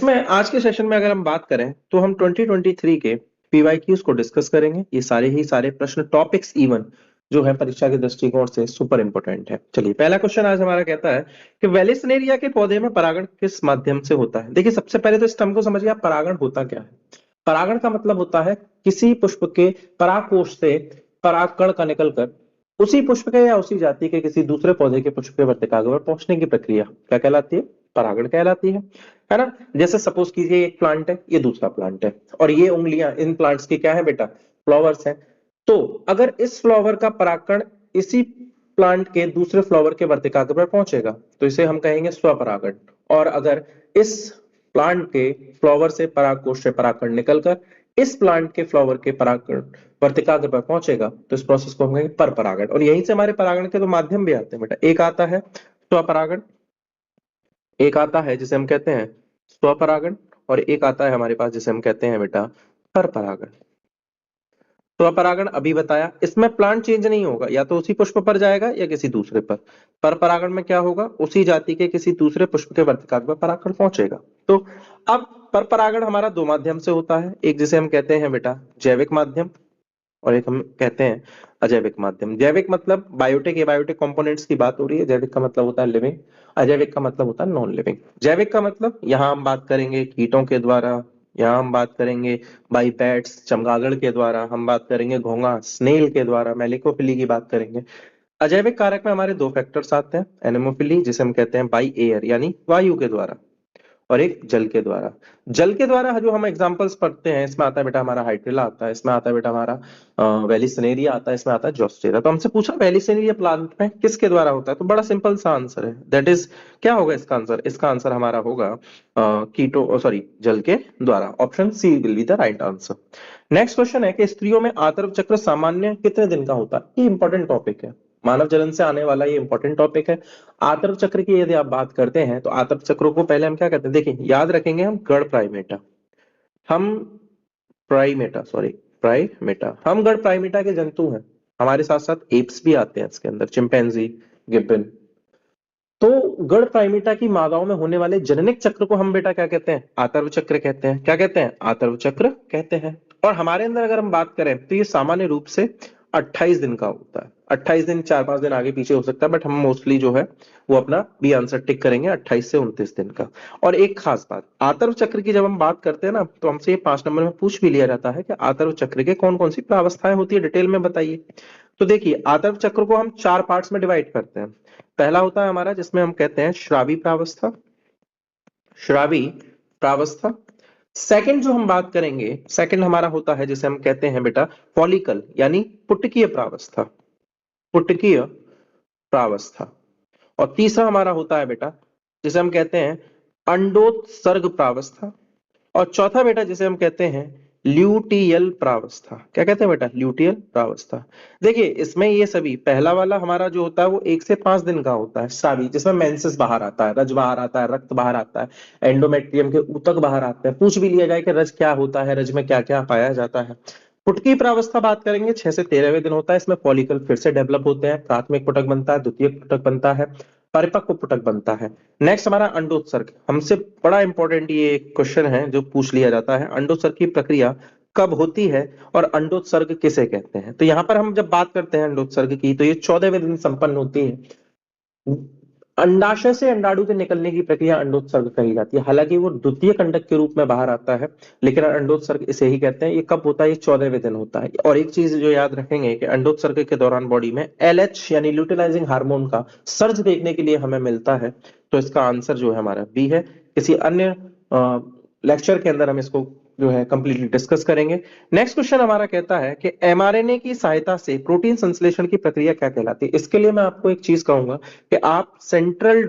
में आज के सेशन में अगर हम बात करें तो हम 2023 के पीवाईक्यूज को डिस्कस करेंगे। ये सारे प्रश्न टॉपिक्स इवन जो है परीक्षा के दृष्टिकोण से सुपर इंपोर्टेंट है। चलिए, पहला क्वेश्चन आज हमारा कहता है कि वेलिसनेरिया के पौधे में परागण किस माध्यम से होता है। देखिए, सबसे पहले तो इस टर्म को समझिए आप, परागण होता क्या है। परागण का मतलब होता है किसी पुष्प के परागकोश से परागकण का निकलकर उसी पुष्प के या उसी जाति के किसी दूसरे पौधे के पुष्प के वर्तिकाग्र पर पहुंचने की प्रक्रिया क्या कहलाती है? परागण कहलाती है ना। जैसे सपोज कीजिए एक प्लांट है, ये दूसरा प्लांट है, और ये उंगलियां इन प्लांट्स की क्या है बेटा? फ्लावर्स हैं। तो अगर इस फ्लावर का परागकण इसी प्लांट के दूसरे फ्लावर के वर्तिकाग्र पर पहुंचेगा तो इसे हम कहेंगे स्वपरागण। और अगर इस प्लांट के फ्लावर से परागकोश से परागकण निकलकर इस प्लांट के फ्लावर के परागकण वर्तिकाग्र पर पहुंचेगा तो इस प्रोसेस को हम कहेंगे परपरागण। और यहीं से हमारे परागण के दो माध्यम भी आते हैं बेटा। एक आता है स्वपरागण, एक आता है जिसे हम कहते हैं स्वपरागण, और एक आता है हमारे पास जिसे हम कहते हैं बेटा परपरागण। स्वपरागण अभी बताया, इसमें प्लांट चेंज नहीं होगा, या तो उसी पुष्प पर जाएगा या किसी दूसरे पर। परपरागण में क्या होगा? उसी जाति के किसी दूसरे पुष्प के वर्तिकाग्र पर परागकण पहुंचेगा। तो अब परपरागण हमारा दो माध्यम से होता है, एक जिसे हम कहते हैं बेटा जैविक माध्यम, और एक हम कहते हैं अजैविक माध्यम। जैविक मतलब बायोटिक एबायोटिक कंपोनेंट्स की बात हो रही है, जैविक का मतलब होता है लिविंग, अजैविक का मतलब होता है नॉन लिविंग। जैविक का मतलब यहां हम बात करेंगे कीटों के द्वारा, यहाँ हम बात करेंगे बाइपैड्स चमगादड़ के द्वारा, हम बात करेंगे घोंगा स्नेल के द्वारा, मेलिकोफिली की बात करेंगे। अजैविक कारक में हमारे दो फैक्टर्स आते हैं, एनेमोफिली जिसे हम कहते हैं बाई एयर यानी वायु के द्वारा, और एक जल के द्वारा। जल के द्वारा जो हम एग्जांपल्स पढ़ते हैं, इसमें आता है बेटा हमारा हाइड्रिला आता है, इसमें आता है बेटा हमारा वेलिसनेरिया आता है, इसमें आता है जोस्टेरा। तो हमसे पूछा वेलिसनेरिया प्लांट में किसके द्वारा होता है, तो बड़ा सिंपल सा आंसर है, दैट इज क्या होगा इसका आंसर? इसका आंसर हमारा होगा कीटो सॉरी जल के द्वारा। Option C will be the right answer. Next question है कि स्त्रियों में आतर्व चक्र सामान्य कितने दिन का होता है? ये इंपॉर्टेंट टॉपिक है, मानव जलन से आने वाला ये इंपॉर्टेंट टॉपिक है। आतर्व चक्र की यदि आप बात करते हैं तो आतर्व चक्रों को पहले हम क्या कहते हैं, देखिए याद रखेंगे हम गढ़ प्राइमेटा, हम प्राइमेटा सॉरी प्राइमेटा, हम गढ़ प्राइमेटा के जंतु हैं। हमारे साथ साथ एप्स भी आते हैं इसके अंदर, चिंपैंजी, गिब्बन। तो गढ़ प्राइमेटा की मादाओं में होने वाले जननिक चक्र को हम बेटा क्या कहते हैं? आतर्व चक्र कहते हैं। क्या कहते हैं? आतर्व चक्र कहते हैं। और हमारे अंदर अगर हम बात करें तो ये सामान्य रूप से 28 दिन का होता है। 28 दिन, 4-5 दिन आगे पीछे हो सकता है, बट हम मोस्टली जो है वो अपना बी आंसर टिक करेंगे 28 से 29 दिन का। और एक खास बात, आतर्व चक्र की जब हम बात करते हैं ना तो हमसे ये 5 नंबर में पूछ भी लिया जाता है कि आतर्व चक्र के कौन कौन सी प्रावस्थाएं होती है, डिटेल में बताइए। तो देखिए, आतर्व चक्र को हम 4 पार्ट्स में डिवाइड करते हैं। पहला होता है हमारा जिसमें हम कहते हैं श्रावी प्रावस्था, श्रावी प्रावस्था। सेकंड जो हम बात करेंगे, सेकंड हमारा होता है जिसे हम कहते हैं बेटा फॉलिकल यानी पुटकीय प्रावस्था, पुटकीय प्रावस्था। और तीसरा हमारा होता है बेटा जिसे हम कहते हैं अंडोत्सर्ग प्रावस्था। और चौथा बेटा जिसे हम कहते हैं ल्यूटियल प्रावस्था। क्या कहते हैं बेटा? ल्यूटियल प्रावस्था। देखिए, इसमें ये सभी, पहला वाला हमारा जो होता है वो 1 से 5 दिन का होता है, स्रावी, जिसमें मेंसेस बाहर आता है, रज बाहर आता है, रक्त बाहर आता है, एंडोमेट्रियम के ऊतक बाहर आते हैं। पूछ भी लिया जाए कि रज क्या होता है, रज में क्या क्या पाया जाता है। पुटकी प्रावस्था बात करेंगे, 6 से 13वें दिन होता है। इसमें फॉलिकल फिर से डेवलप होते हैं, प्राथमिक पुटक बनता है, द्वितीयक पुटक बनता है, परिपक्व पुटक बनता है। नेक्स्ट हमारा अंडोत्सर्ग, हमसे बड़ा इंपॉर्टेंट ये क्वेश्चन है जो पूछ लिया जाता है, अंडोत्सर्ग की प्रक्रिया कब होती है और अंडोत्सर्ग किसे कहते हैं? तो यहां पर हम जब बात करते हैं अंडोत्सर्ग की तो ये 14वें दिन संपन्न होती है। अंडाशय से अंडाणु के निकलने की प्रक्रिया अंडोत्सर्ग कही जाती है। हालांकि वो द्वितीय कंडक के रूप में बाहर आता है, लेकिन अंडोत्सर्ग इसे ही कहते हैं। ये कब होता है? ये 14वें दिन होता है। और एक चीज जो याद रखेंगे कि अंडोत्सर्ग के दौरान बॉडी में एलएच यानी ल्यूटिलाइजिंग हार्मोन का सर्ज देखने के लिए हमें मिलता है। तो इसका आंसर जो है हमारा बी है। किसी अन्य लेक्चर के अंदर हम इसको जो है कंप्लीटली डिस्कस करेंगे। नेक्स्ट क्वेश्चन हमारा कहता है कि एमआरएनए की सहायता से प्रोटीन संश्लेषण की प्रक्रिया क्या कहलाती है? इसके लिए मैं आपको एक चीज कहूंगा कि आप सेंट्रल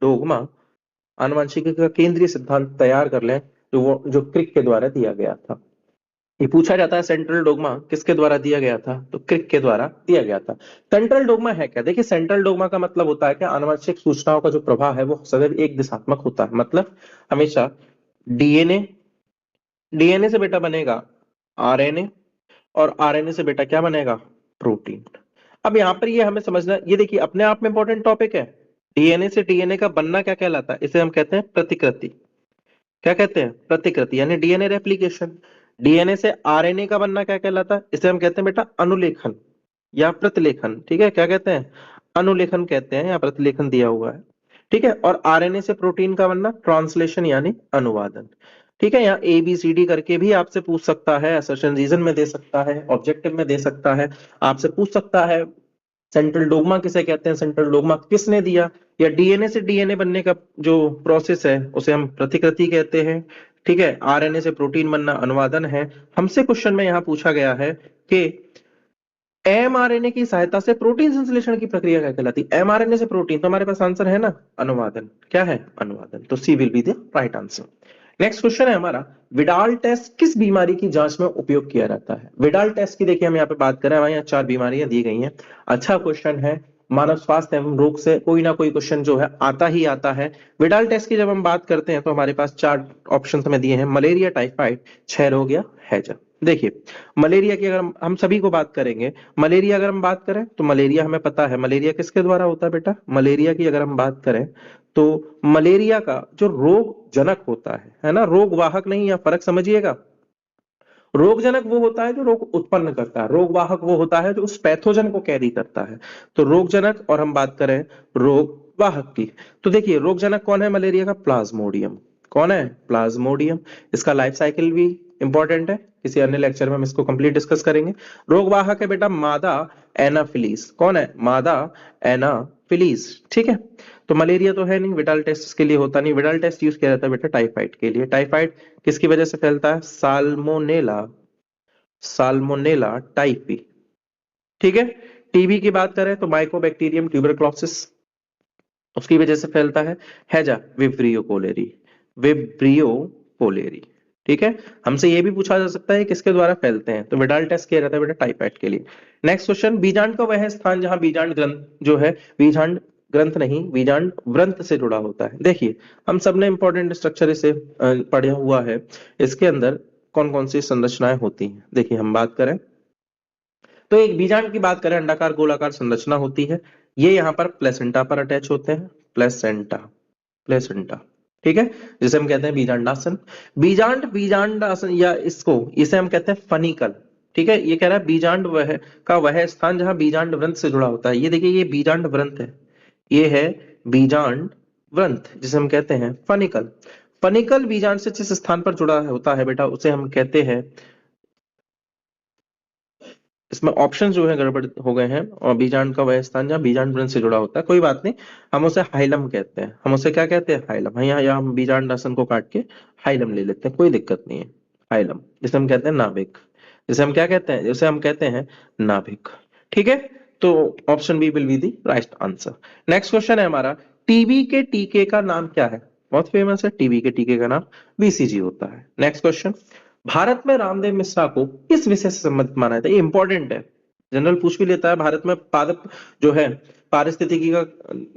डोगमा आनुवंशिकी का केंद्रीय सिद्धांत तैयार कर लें, जो क्रिक के द्वारा दिया गया था। ये पूछा जाता है सेंट्रल डोगमा किसके द्वारा दिया गया था, तो क्रिक के द्वारा दिया गया था। सेंट्रल डोगमा है क्या? देखिए, सेंट्रल डोगमा का मतलब होता है कि आनुवंशिक सूचनाओं का जो प्रवाह है वो सदैव एक दिशात्मक होता है। मतलब हमेशा डीएनए, डीएनए से बेटा बनेगा आरएनए, और आरएनए से बेटा क्या बनेगा? प्रोटीन। अब यहां पर ये हमें समझना, ये देखिए अपने आप में इंपॉर्टेंट टॉपिक है, डीएनए से डीएनए का बनना क्या कहलाता है? इसे हम कहते हैं प्रतिकृति। क्या कहते हैं? प्रतिकृति, यानी डीएनए रेप्लिकेशन। डीएनए से आरएनए का बनना क्या कहलाता है? इसे हम कहते हैं बेटा अनुलेखन या प्रतिलेखन। ठीक है, क्या कहते हैं? अनुलेखन कहते हैं, या प्रतिलेखन दिया हुआ है। ठीक है, और आरएनए से प्रोटीन का बनना ट्रांसलेशन यानी अनुवादन। ठीक है, यहाँ ए बी सी डी करके भी आपसे पूछ सकता है, असर्शन रीजन में दे सकता है, ऑब्जेक्टिव में दे सकता है, आपसे पूछ सकता है सेंट्रल डोग्मा किसे कहते हैं, सेंट्रल डोग्मा किसने दिया, या डीएनए से डीएनए बनने का जो प्रोसेस है उसे हम प्रतिकृति कहते हैं। ठीक है, आरएनए से प्रोटीन बनना अनुवादन है। हमसे क्वेश्चन में यहाँ पूछा गया है कि एमआरएनए की सहायता से प्रोटीन संश्लेषण की प्रक्रिया क्या कहलाती है? एमआरएनए से प्रोटीन, तो हमारे पास आंसर है ना अनुवादन। क्या है? अनुवादन। तो C will be the right answer. Next question है हमारा, विडाल टेस्ट किस बीमारी की जांच में उपयोग किया जाता है? विडाल टेस्ट की देखिए हम यहाँ पे बात कर रहे हैं, हमारे यहाँ 4 बीमारियां दी गई हैं। अच्छा क्वेश्चन है, मानव स्वास्थ्य एवं रोग से कोई ना कोई क्वेश्चन जो है आता ही आता है। विडाल टेस्ट की जब हम बात करते हैं तो हमारे पास 4 ऑप्शन हमें दिए हैं, मलेरिया, टाइफाइड, क्षय रोग या हैजा। देखिए, मलेरिया की अगर हम सभी को बात करेंगे, मलेरिया अगर हम बात करें तो मलेरिया हमें पता है, मलेरिया किसके द्वारा होता है बेटा? मलेरिया की अगर हम बात करें तो मलेरिया का जो रोग जनक होता है ना, रोग वाहक नहीं, या फर्क समझिएगा। रोगजनक वो होता है जो रोग उत्पन्न करता है, रोग वाहक वो होता है जो उस पैथोजन को कैरी करता है। तो रोगजनक, और हम बात करें रोग वाहक की, तो देखिए रोगजनक कौन है मलेरिया का? प्लाज्मोडियम। कौन है? प्लाज्मोडियम। इसका लाइफ साइकिल भी इंपॉर्टेंट है, किसी अन्य लेक्चर में हम इसको कंप्लीट डिस्कस करेंगे। रोग वाहक है बेटा मादा एनाफिलीज। कौन है? मादा एनाफिलीज। ठीक है, तो मलेरिया तो है नहीं, विडाल टेस्ट इसके लिए होता नहीं। विडाल टेस्ट यूज किया जाता है बेटा टाइफाइड के लिए। टाइफाइड किसकी वजह से फैलता है? Salmonella, salmonella typhi. ठीक है, टीबी की बात करें तो माइकोबैक्टीरियम ट्यूबरक्लोसिस, उसकी वजह से फैलता है। हैजा विब्रियो कोलेरी, विब्रियो कोलेरी। ठीक है, हमसे ये भी पूछा जा सकता है किसके द्वारा फैलते हैं, तो विडाल टेस्ट किया जाता है बेटा टाइफाइड के लिए। नेक्स्ट क्वेश्चन, बीजांड का वह स्थान जहां बीजांड ग्रंथ जो है, बीजांड ग्रंथ नहीं, बीजांड व्रंत से जुड़ा होता है। देखिए, हम सबने इंपॉर्टेंट स्ट्रक्चर इसे पढ़ा हुआ है। इसके अंदर कौन कौन सी संरचनाएं होती हैं? देखिए, हम बात करें तो एक बीजांड की बात करें, अंडाकार गोलाकार संरचना होती है। ये यहाँ पर प्लेसेंटा पर अटैच होते हैं, प्लेसेंटा, प्लेसेंटा। ठीक है, जिसे हम कहते हैं बीजांडासन। बीजांडासन, या इसको इसे हम कहते हैं फनिकल। ठीक है, ये कह रहा है बीजांड वह का वह स्थान जहां बीजांड व्रंत से जुड़ा होता है। ये देखिए, ये बीजांड व्रंत है, ये है बीजांड व्रंत, जिसे हम कहते हैं फनिकल। फनिकल बीजांड से जिस स्थान पर जुड़ा होता है बेटा, उसे हम कहते हैं, इसमें ऑप्शन जो है गड़बड़ हो गए हैं, और बीजांड का वह स्थान जहां बीजांड व्रंत से जुड़ा होता है, कोई बात नहीं, हम उसे हाइलम कहते हैं। हम उसे क्या कहते हैं? हाइलम। हाँ, यहाँ हम बीजांड आसन को काट के हाइलम ले लेते हैं, कोई दिक्कत नहीं है। हाइलम, जिसे हम कहते हैं नाभिक, जिसे हम क्या कहते हैं? जिसे हम कहते हैं नाभिक। ठीक है, तो option B will be the right answer. Next question है हमारा, टीबी के टीके का नाम क्या है? बहुत फेमस है, टीबी के टीके का नाम बीसीजी होता है। नेक्स्ट क्वेश्चन, भारत में रामदेव मिश्रा को किस विषय से संबंधित माना जाता है? ये इंपॉर्टेंट है, जनरल पूछ भी लेता है। भारत में पादप जो है पारिस्थितिकी का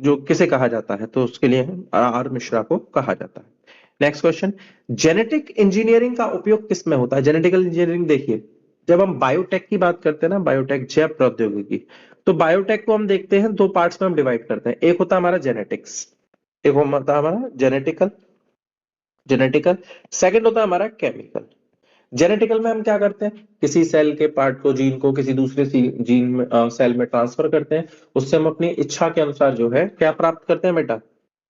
जो किसे कहा जाता है, तो उसके लिए आर मिश्रा को कहा जाता है। नेक्स्ट क्वेश्चन, जेनेटिक इंजीनियरिंग का उपयोग किस में होता है? जेनेटिकल इंजीनियरिंग, देखिए जब हम बायोटेक की बात करते हैं ना, बायोटेक जैव प्रौद्योगिकी, तो बायोटेक को हम देखते हैं 2 पार्ट्स में हम डिवाइड करते हैं। एक होता है हमारा जेनेटिक्स, एक होता है हमारा जेनेटिकल, जेनेटिकल। सेकंड होता है हमारा केमिकल। जेनेटिकल में हम क्या करते हैं? किसी सेल के पार्ट को, जीन को किसी दूसरे जीन में सेल में ट्रांसफर करते हैं, उससे हम अपनी इच्छा के अनुसार जो है क्या प्राप्त करते हैं बेटा?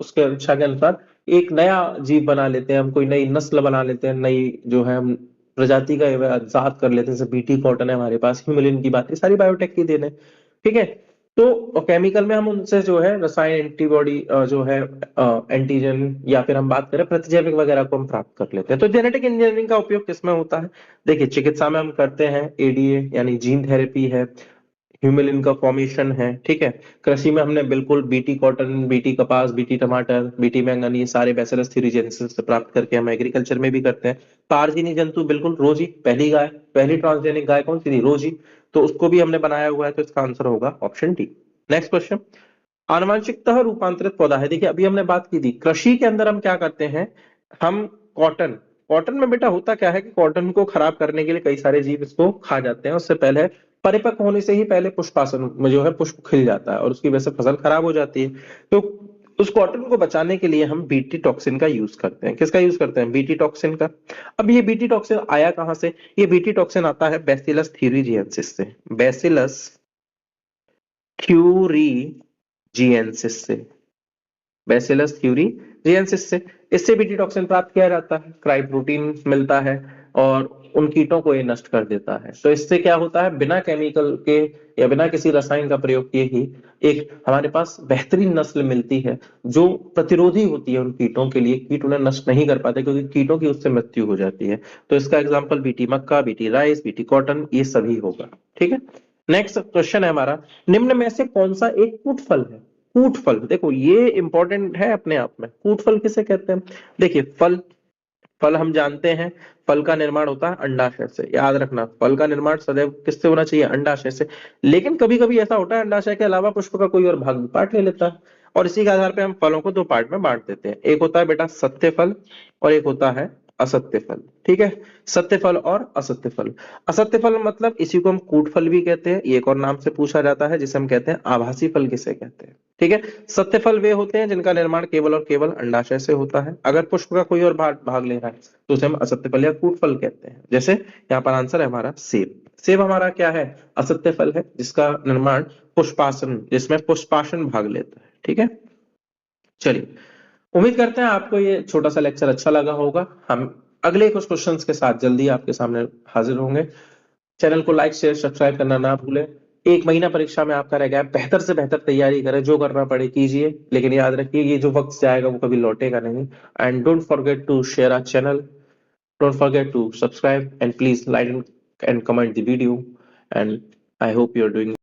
उसके इच्छा के अनुसार एक नया जीव बना लेते हैं हम, कोई नई नस्ल बना लेते हैं, नई जो है हम प्रजाति का इजाद कर लेते हैं। जैसे बीटी कॉटन है हमारे पास, ह्यूमिलिन की बात, ये सारी बायोटेक की देन है। ठीक है, तो केमिकल में हम उनसे जो है रसायन, एंटीबॉडी जो है एंटीजन, या फिर हम बात करें प्रतिजैविक वगैरह को हम प्राप्त कर लेते हैं। तो जेनेटिक इंजीनियरिंग का उपयोग किसमें होता है? देखिए, चिकित्सा में हम करते हैं, एडीए यानी जीन थेरेपी है, ह्यूमिलिन का फॉर्मेशन है। ठीक है, कृषि में हमने बिल्कुल बीटी कॉटन, बीटी कपास, बीटी टमाटर, बीटी बैंगन, ये सारे बैसिलस थ्यूरिजेंसिस से प्राप्त करके हम एग्रीकल्चर में भी करते हैं। पारजीनी जंतु, बिल्कुल रोजी, पहली गाय, पहली ट्रांसजेनिक गाय कौन सी थी? रोजी, तो उसको भी हमने बनाया हुआ है, तो इसका आंसर होगा ऑप्शन डी। नेक्स्ट क्वेश्चन, आनुवांशिकतः रूपांतरित पौधा है। देखिए, अभी हमने बात की थी कृषि के अंदर हम क्या करते हैं, हम कॉटन, कॉटन में बेटा होता क्या है कि कॉटन को खराब करने के लिए कई सारे जीव इसको खा जाते हैं, उससे पहले परिपक्व होने से ही पहले पुष्पासन में जो है पुष्प खिल जाता है, और उसकी वजह से फसल खराब हो जाती है। तो उस कॉटन को बचाने के लिए हम बीटी टॉक्सिन का यूज करते हैं। किसका यूज करते हैं? बीटी टॉक्सिन का। अब ये बीटी टॉक्सिन आया कहां से? ये बीटी टॉक्सिन आता है बैसिलस थ्यूरिजिएंसिस से। बैसिलस थ्यूरिजिएंसिस से। बैसिलस थ्यूरिजिएंसिस से। इससे बीटी टॉक्सिन प्राप्त किया जाता है, क्राई प्रोटीन मिलता है और उन कीटों को ये नष्ट कर देता है। तो इससे क्या होता है, बिना केमिकल के या बिना किसी रसायन का प्रयोग किए ही एक हमारे पास बेहतरीन नस्ल मिलती है जो प्रतिरोधी होती है उन कीटों के लिए। कीट उन्हें नष्ट नहीं कर पाते क्योंकि कीटों की उससे मृत्यु हो जाती है। तो इसका एग्जाम्पल बीटी मक्का, बीटी राइस, बीटी कॉटन, ये सभी होगा। ठीक है। नेक्स्ट क्वेश्चन है हमारा, निम्न में से कौन सा एक कूट फल है? कूट फल, देखो ये इंपॉर्टेंट है अपने आप में। कूट फल किसे कहते हैं? देखिए फल, फल हम जानते हैं, फल का निर्माण होता है अंडाशय से। याद रखना, फल का निर्माण सदैव किससे होना चाहिए? अंडाशय से। लेकिन कभी कभी ऐसा होता है अंडाशय के अलावा पुष्प का कोई और भाग भी पार्ट ले लेता है, और इसी के आधार पर हम फलों को दो पार्ट में बांट देते हैं। एक होता है बेटा सत्य फल और एक होता है असत्य फल। ठीक है, सत्य फल और असत्य फल। असत्य फल मतलब इसी को हम कूट फल भी कहते हैं। एक और नाम से पूछा जाता है जिसे हम कहते हैं आभासी फल किसे कहते हैं। ठीक है, सत्य फल वे होते हैं जिनका निर्माण केवल और केवल अंडाशय से होता है। अगर पुष्प का कोई और भाग ले रहा है तो उसे हम असत्य फल या कूट फल कहते हैं। जैसे यहाँ पर आंसर है हमारा सेब। सेब हमारा क्या है? असत्य फल है जिसका निर्माण पुष्पासन, जिसमें पुष्पासन भाग लेता है। ठीक है, चलिए उम्मीद करते हैं आपको ये छोटा सा लेक्चर अच्छा लगा होगा। हम अगले कुछ क्वेश्चंस के साथ जल्दी आपके सामने हाजिर होंगे। चैनल को लाइक शेयर सब्सक्राइब करना ना भूलें। एक महीना परीक्षा में आपका रह गया है, बेहतर से बेहतर तैयारी करें, जो करना पड़े कीजिए, लेकिन याद रखिए ये जो वक्त जाएगा वो कभी लौटेगा नहीं। And don't forget to share our channel, don't forget to subscribe, and please like and comment the video, and I hope you are doing